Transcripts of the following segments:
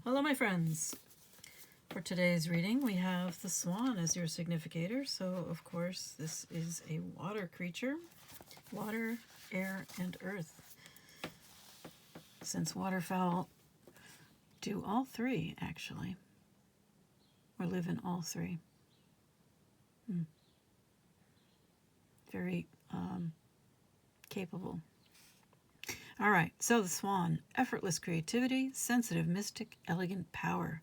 Hello, my friends. For today's reading, we have the swan as your significator. So, of course, this is a water creature. Water, air, and earth. Since waterfowl do all three, actually. Or live in all three. Very capable. All right, so the swan. Effortless creativity, sensitive mystic, elegant power.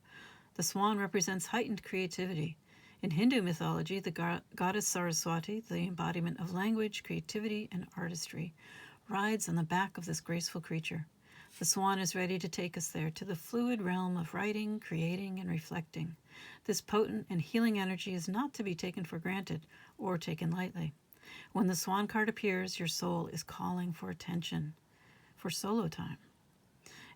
The swan represents heightened creativity. In Hindu mythology, the goddess Saraswati, the embodiment of language, creativity, and artistry, rides on the back of this graceful creature. The swan is ready to take us there, to the fluid realm of writing, creating, and reflecting. This potent and healing energy is not to be taken for granted or taken lightly. When the swan card appears, your soul is calling for attention, for solo time.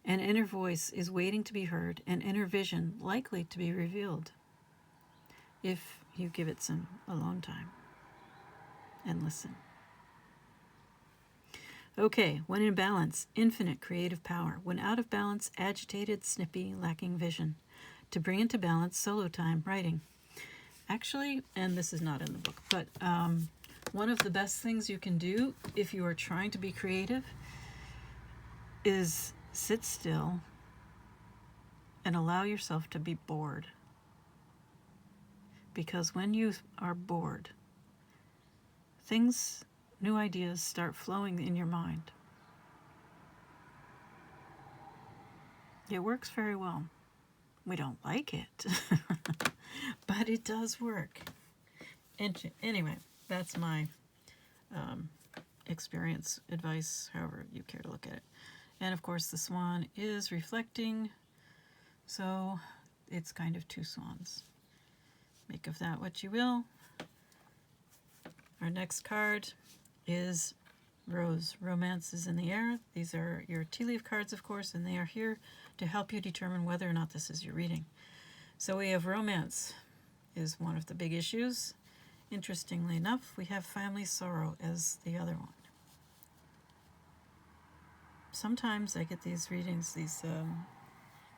An inner voice is waiting to be heard, an inner vision likely to be revealed, if you give it some alone time and listen. Okay, when in balance, infinite creative power. When out of balance, agitated, snippy, lacking vision. To bring into balance, solo time, writing. Actually, and this is not in the book, but one of the best things you can do if you are trying to be creative is sit still and allow yourself to be bored. Because when you are bored, new ideas start flowing in your mind. It works very well. We don't like it, but it does work. Anyway, that's my experience, advice, however you care to look at it. And of course, the swan is reflecting, so it's kind of two swans. Make of that what you will. Our next card is Rose. Romance is in the air. These are your tea leaf cards, of course, and they are here to help you determine whether or not this is your reading. So we have romance is one of the big issues. Interestingly enough, we have family sorrow as the other one. Sometimes I get these readings, these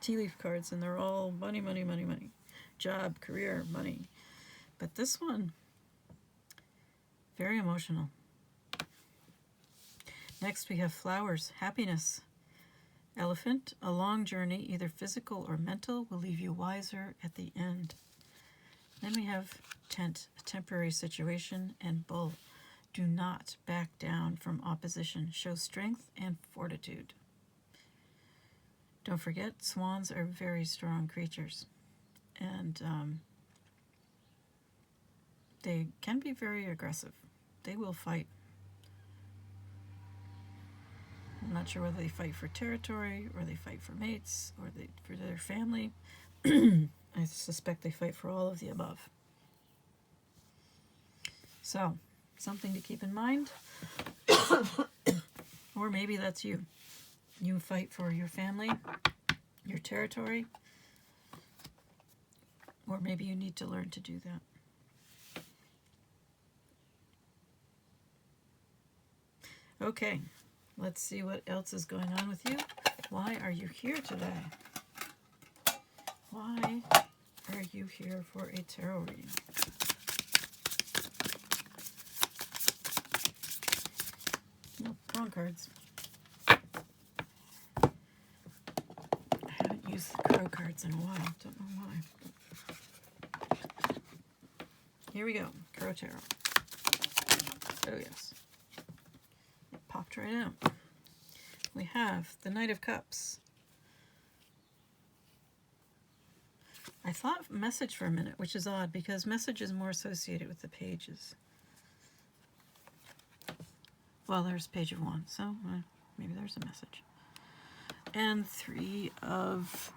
tea leaf cards, and they're all money, money, money, money. Job, career, money. But this one, very emotional. Next we have flowers, happiness. Elephant, a long journey, either physical or mental, will leave you wiser at the end. Then we have tent, a temporary situation, and bull. Do not back down from opposition. Show strength and fortitude. Don't forget, swans are very strong creatures. And they can be very aggressive. They will fight. I'm not sure whether they fight for territory, or they fight for mates, or for their family. I suspect they fight for all of the above. So, something to keep in mind. Or maybe that's you. You fight for your family, your territory, or maybe you need to learn to do that. Okay, let's see what else is going on with you. Why are you here today? Why are you here for a tarot reading? Nope, wrong cards. I haven't used the crow cards in a while. Don't know why. Here we go. Crow tarot. Oh, yes. It popped right out. We have the Knight of Cups. I thought message for a minute, which is odd because message is more associated with the pages. Well, there's Page of Wands, so maybe there's a message. And Three of,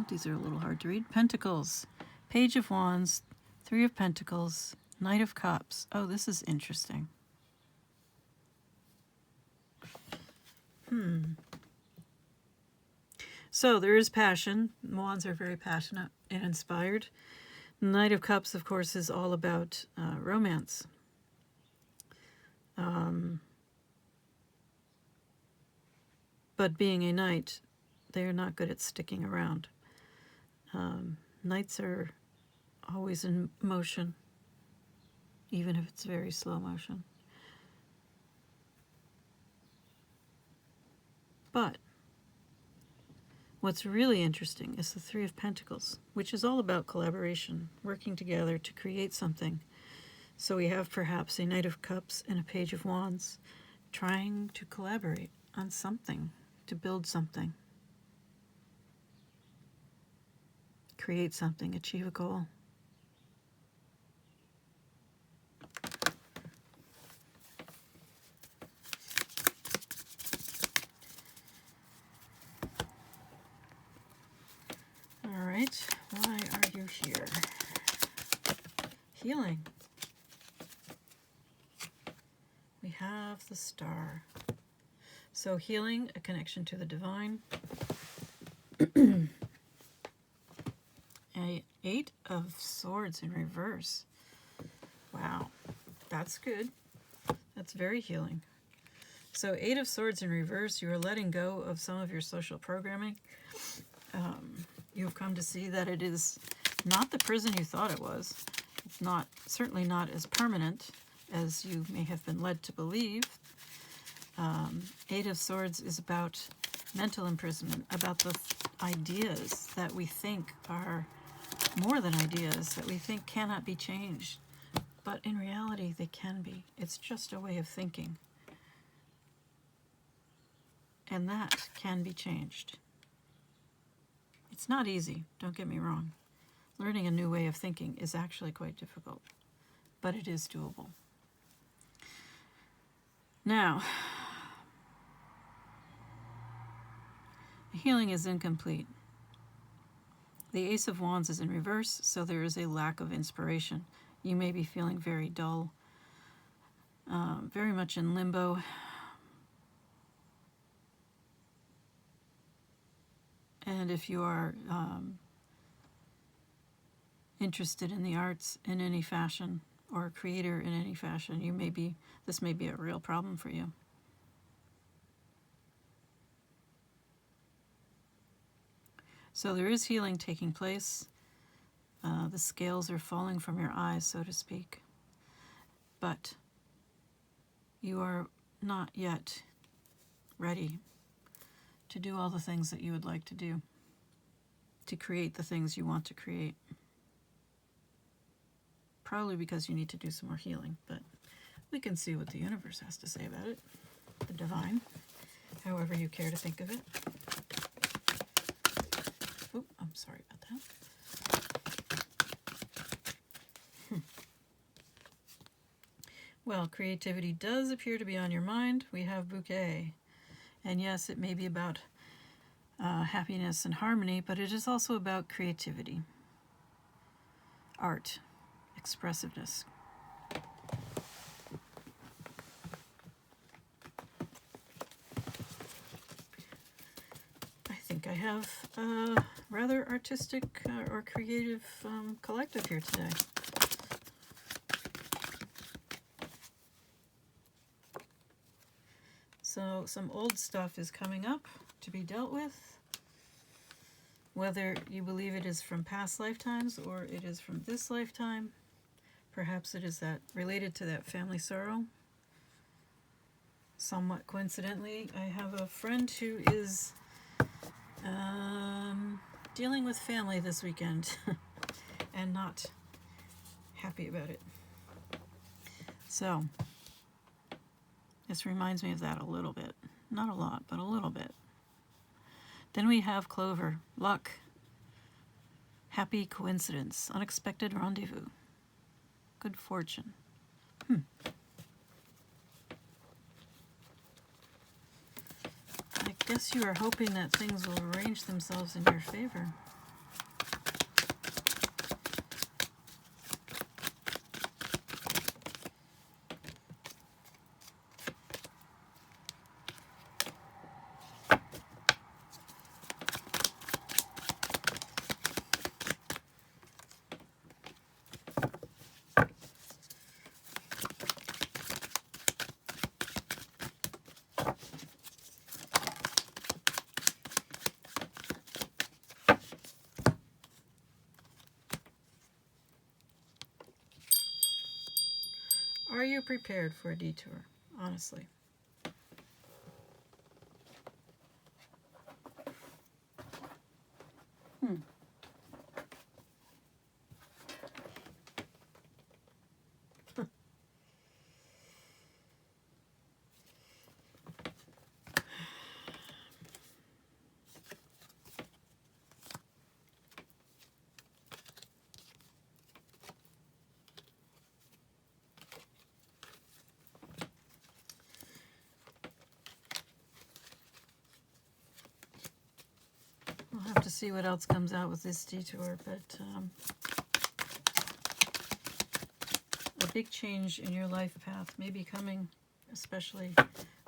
these are a little hard to read, Pentacles. Page of Wands, Three of Pentacles, Knight of Cups. Oh, this is interesting. So there is passion. Wands are very passionate and inspired. Knight of Cups, of course, is all about romance. But being a knight, they are not good at sticking around. Nights are always in motion, even if it's very slow motion. But what's really interesting is the Three of Pentacles, which is all about collaboration, working together to create something. So we have perhaps a Knight of Cups and a Page of Wands trying to collaborate on something, to build something, create something, achieve a goal. All right, why are you here? Healing. We have the Star. So healing, a connection to the divine. A 8 of Swords in reverse. Wow, that's good. That's very healing. So 8 of Swords in reverse, you are letting go of some of your social programming. You've come to see that it is not the prison you thought it was. It's not, certainly not as permanent as you may have been led to believe. 8 of Swords is about mental imprisonment, about the ideas that we think are more than ideas, that we think cannot be changed. But in reality, they can be. It's just a way of thinking. And that can be changed. It's not easy, don't get me wrong. Learning a new way of thinking is actually quite difficult, but it is doable. Now, healing is incomplete. The Ace of Wands is in reverse, so there is a lack of inspiration. You may be feeling very dull, very much in limbo. And if you are interested in the arts in any fashion, or a creator in any fashion, this may be a real problem for you. So there is healing taking place. The scales are falling from your eyes, so to speak. But you are not yet ready to do all the things that you would like to do, to create the things you want to create. Probably because you need to do some more healing, but we can see what the universe has to say about it. The divine, however you care to think of it. Oh, I'm sorry about that. Well, creativity does appear to be on your mind. We have Bouquet. And yes, it may be about happiness and harmony, but it is also about creativity, art, expressiveness. I think I have a rather artistic or creative collective here today. So some old stuff is coming up to be dealt with. Whether you believe it is from past lifetimes or it is from this lifetime, perhaps it is that related to that family sorrow. Somewhat coincidentally, I have a friend who is dealing with family this weekend and not happy about it. So this reminds me of that a little bit. Not a lot, but a little bit. Then we have Clover, luck, happy coincidence, unexpected rendezvous, good fortune. I guess you are hoping that things will arrange themselves in your favor. Are you prepared for a detour? Honestly. We'll have to see what else comes out with this detour, but a big change in your life path may be coming, especially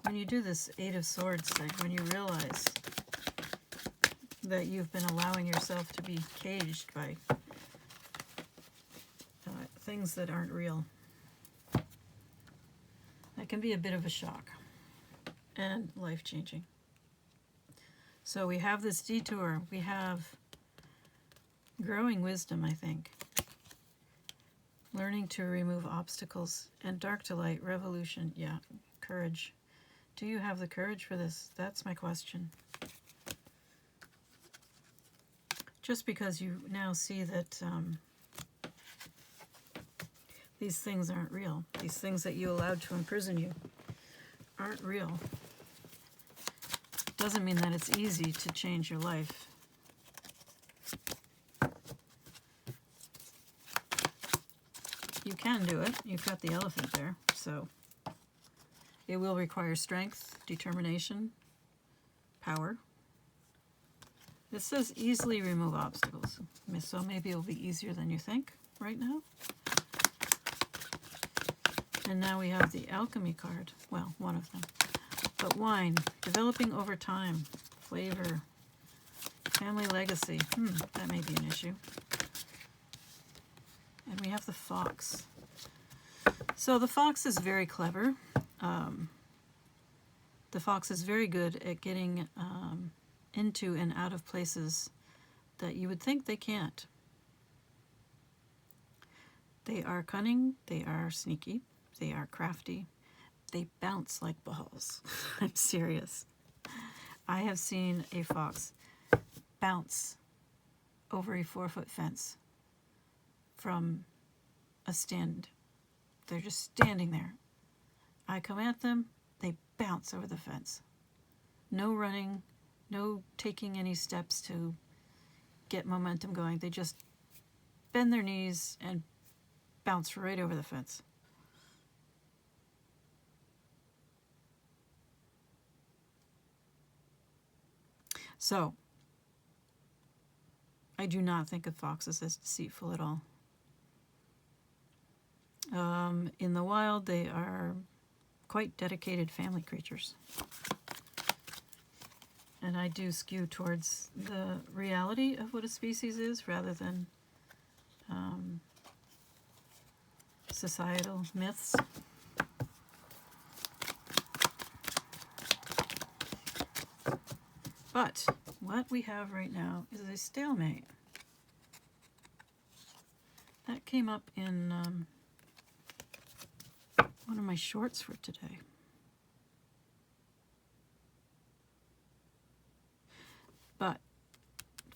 when you do this Eight of Swords thing, when you realize that you've been allowing yourself to be caged by things that aren't real. That can be a bit of a shock and life-changing. So we have this detour. We have growing wisdom, I think. Learning to remove obstacles. And dark to light, revolution. Yeah, courage. Do you have the courage for this? That's my question. Just because you now see that these things aren't real. These things that you allowed to imprison you aren't real. Doesn't mean that it's easy to change your life. You can do it. You've got the elephant there, so it will require strength, determination, power. It says easily remove obstacles, so maybe it'll be easier than you think right now. And now we have the alchemy card. Well, one of them. But wine, developing over time, flavor, family legacy. That may be an issue. And we have the fox. So the fox is very clever. The fox is very good at getting into and out of places that you would think they can't. They are cunning, they are sneaky, they are crafty, they bounce like balls. I'm serious. I have seen a fox bounce over a 4-foot fence from a stand. They're just standing there. I come at them, they bounce over the fence. No running, no taking any steps to get momentum going. They just bend their knees and bounce right over the fence. So, I do not think of foxes as deceitful at all. In the wild, they are quite dedicated family creatures. And I do skew towards the reality of what a species is rather than societal myths. But what we have right now is a stalemate. That came up in one of my shorts for today. But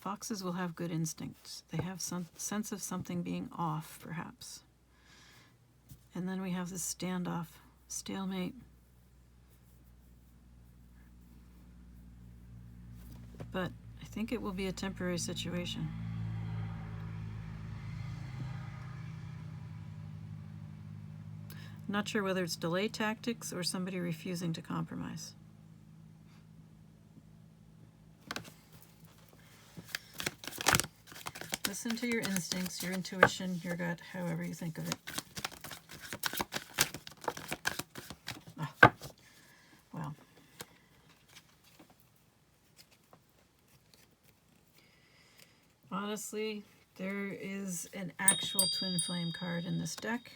foxes will have good instincts. They have some sense of something being off, perhaps. And then we have this standoff, stalemate. But I think it will be a temporary situation. I'm not sure whether it's delay tactics or somebody refusing to compromise. Listen to your instincts, your intuition, your gut, however you think of it. Well. Honestly, there is an actual twin flame card in this deck.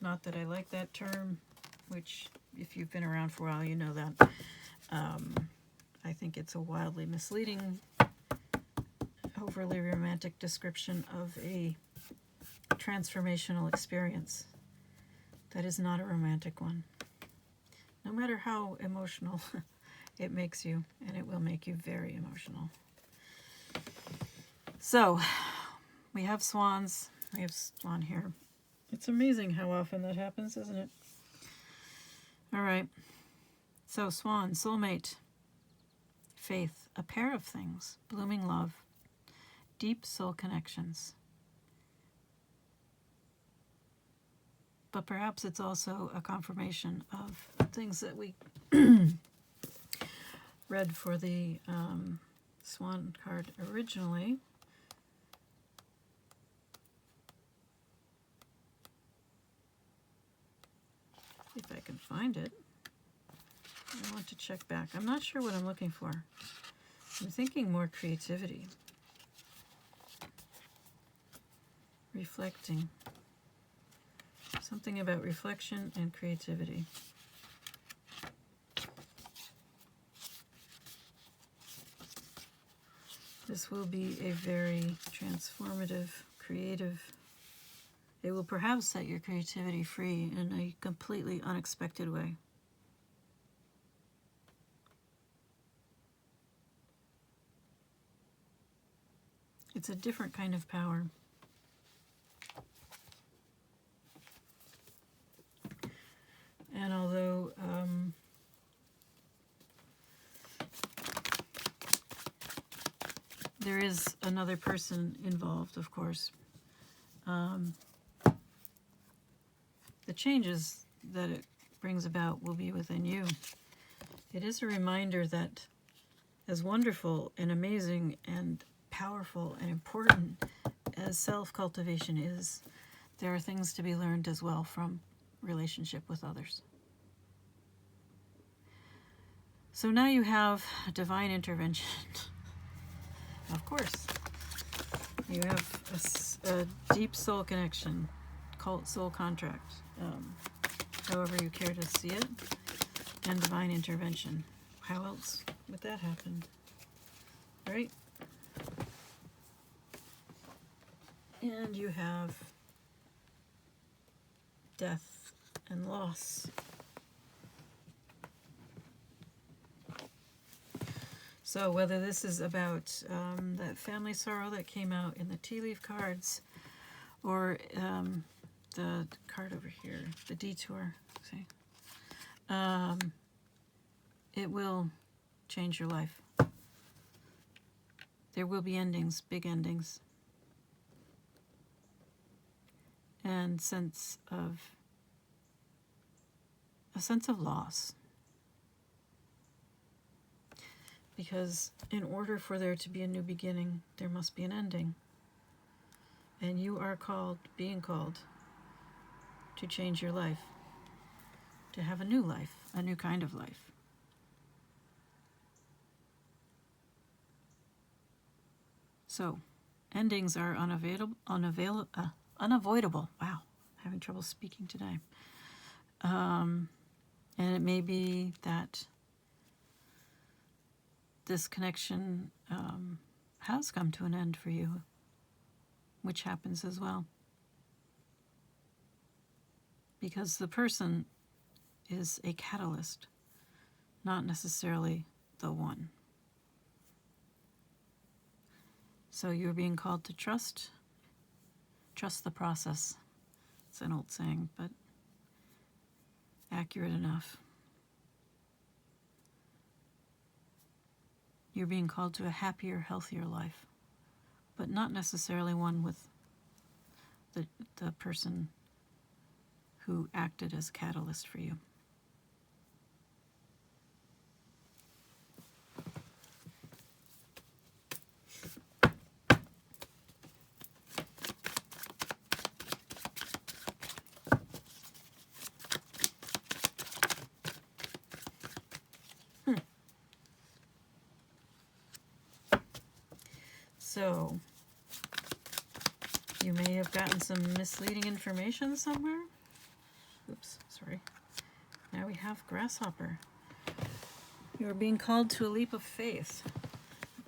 Not that I like that term, which if you've been around for a while, you know that. I think it's a wildly misleading, overly romantic description of a transformational experience That is not a romantic one. No matter how emotional it makes you, and it will make you very emotional. So, we have swans. We have swan here. It's amazing how often that happens, isn't it? All right. So, swan, soulmate, faith, a pair of things, blooming love, deep soul connections. But perhaps it's also a confirmation of things that we read for the swan card originally. If I can find it. I want to check back. I'm not sure what I'm looking for. I'm thinking more creativity. Reflecting. Something about reflection and creativity. This will be a very transformative, creative. It will perhaps set your creativity free in a completely unexpected way. It's a different kind of power. And although there is another person involved, of course, the changes that it brings about will be within you. It is a reminder that as wonderful and amazing and powerful and important as self-cultivation is, there are things to be learned as well from relationship with others. So now you have divine intervention. Of course. You have a deep soul connection, soul contract, however you care to see it, and divine intervention. How else would that happen? Right? And you have death and loss. So whether this is about that family sorrow that came out in the tea leaf cards, or the card over here, the detour, see, it will change your life. There will be endings, big endings, and a sense of loss. Because in order for there to be a new beginning, there must be an ending. And you are being called to change your life, to have a new life, a new kind of life. So, endings are unavoidable. Wow, having trouble speaking today. And it may be that this connection has come to an end for you, which happens as well. Because the person is a catalyst, not necessarily the one. So you're being called to trust the process. It's an old saying, but accurate enough. You're being called to a happier, healthier life, but not necessarily one with the person who acted as a catalyst for you. So, you may have gotten some misleading information somewhere. Oops, sorry. Now we have Grasshopper. You are being called to a leap of faith.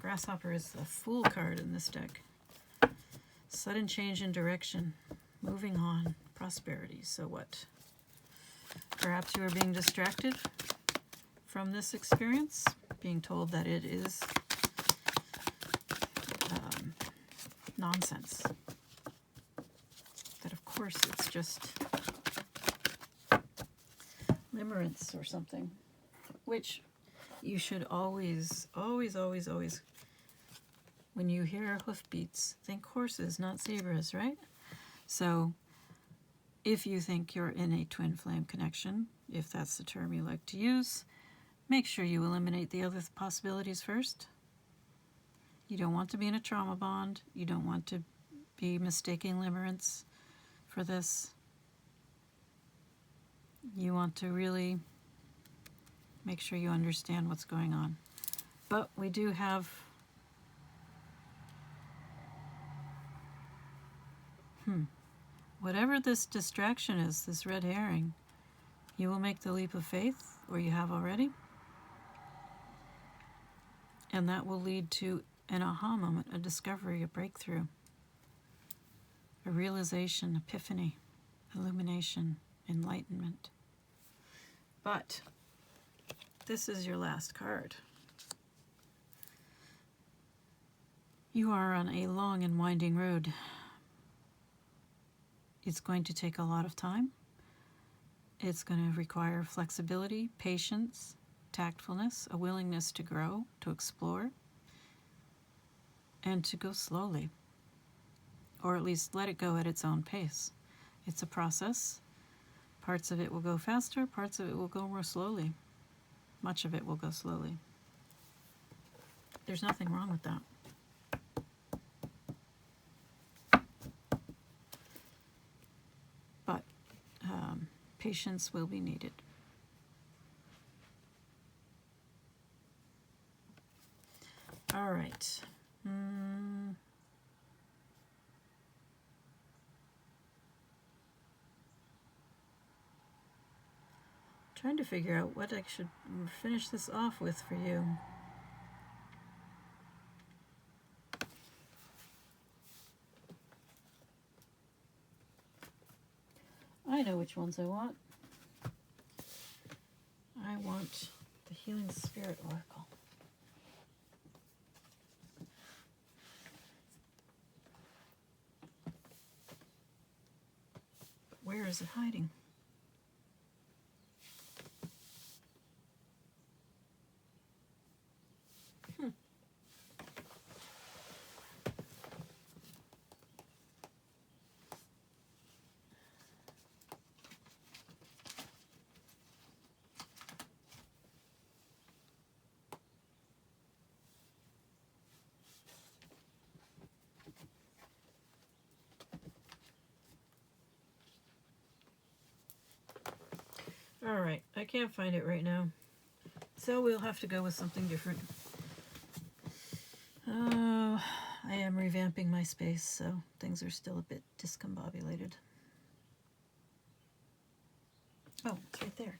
Grasshopper is the Fool card in this deck. Sudden change in direction. Moving on. Prosperity. So what? Perhaps you are being distracted from this experience, being told that it is nonsense. That of course it's just limerence or something, which you should always, when you hear hoofbeats, think horses, not zebras, right? So if you think you're in a twin flame connection, if that's the term you like to use, make sure you eliminate the other possibilities first. You don't want to be in a trauma bond. You don't want to be mistaking limerence for this. You want to really make sure you understand what's going on. But we do have whatever this distraction is, this red herring, you will make the leap of faith, or you have already, and that will lead to an aha moment, a discovery, a breakthrough, a realization, epiphany, illumination, enlightenment. But this is your last card. You are on a long and winding road. It's going to take a lot of time. It's going to require flexibility, patience, tactfulness, a willingness to grow, to explore, and to go slowly, or at least let it go at its own pace. It's a process. Parts of it will go faster, parts of it will go more slowly. Much of it will go slowly. There's nothing wrong with that. But patience will be needed. All right. Trying to figure out what I should finish this off with for you. I know which ones I want. I want the Healing Spirit Oracle. But where is it hiding? All right, I can't find it right now, so we'll have to go with something different. Oh, I am revamping my space, so things are still a bit discombobulated. Oh, it's right there.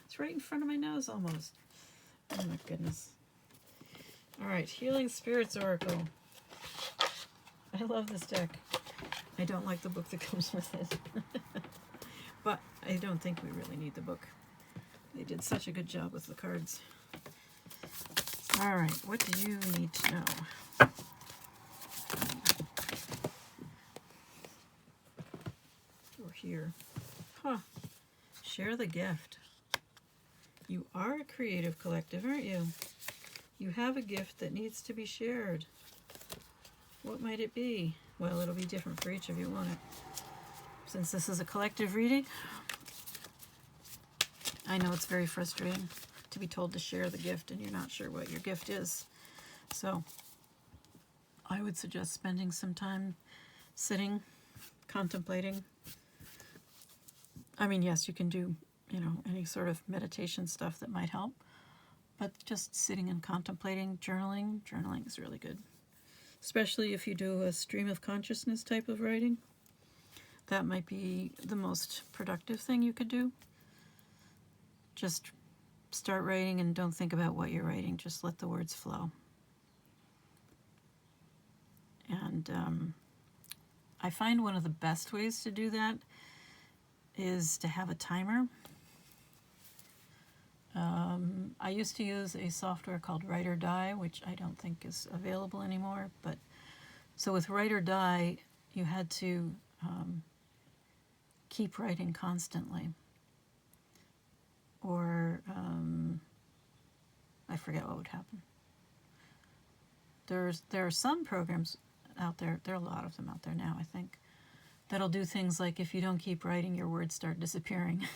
It's right in front of my nose almost. Oh my goodness. All right, Healing Spirits Oracle. I love this deck. I don't like the book that comes with it. But I don't think we really need the book. They did such a good job with the cards. All right, what do you need to know? Or here. Share the gift. You are a creative collective, aren't you? You have a gift that needs to be shared. What might it be? Well, it'll be different for each of you, won't it? Since this is a collective reading, I know it's very frustrating to be told to share the gift and you're not sure what your gift is. So I would suggest spending some time sitting, contemplating. I mean, yes, you can do, any sort of meditation stuff that might help, but just sitting and contemplating, journaling is really good. Especially if you do a stream of consciousness type of writing. That might be the most productive thing you could do. Just start writing and don't think about what you're writing. Just let the words flow. And I find one of the best ways to do that is to have a timer. I used to use a software called Write or Die, which I don't think is available anymore. But so with Write or Die, you had to keep writing constantly, or I forget what would happen. There are some programs out there. There are a lot of them out there now, I think, that'll do things like if you don't keep writing, your words start disappearing.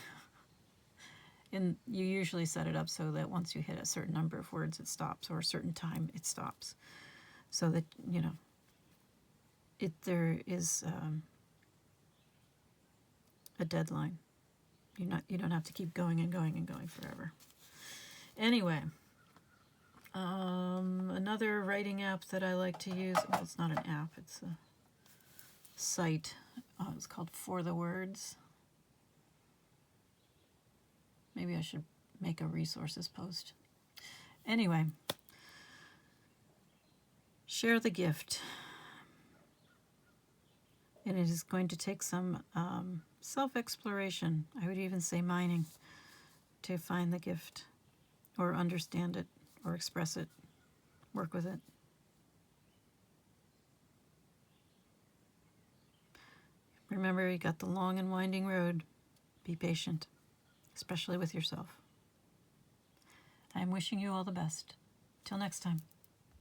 And you usually set it up so that once you hit a certain number of words, it stops, or a certain time, it stops, so that there is a deadline. You don't have to keep going and going and going forever. Anyway, another writing app that I like to use. Well, it's not an app; it's a site. It's called For the Words. Maybe I should make a resources post. Anyway, share the gift. And it is going to take some self-exploration, I would even say mining, to find the gift, or understand it, or express it, work with it. Remember, you got the long and winding road. Be patient, especially with yourself. I am wishing you all the best. Till next time.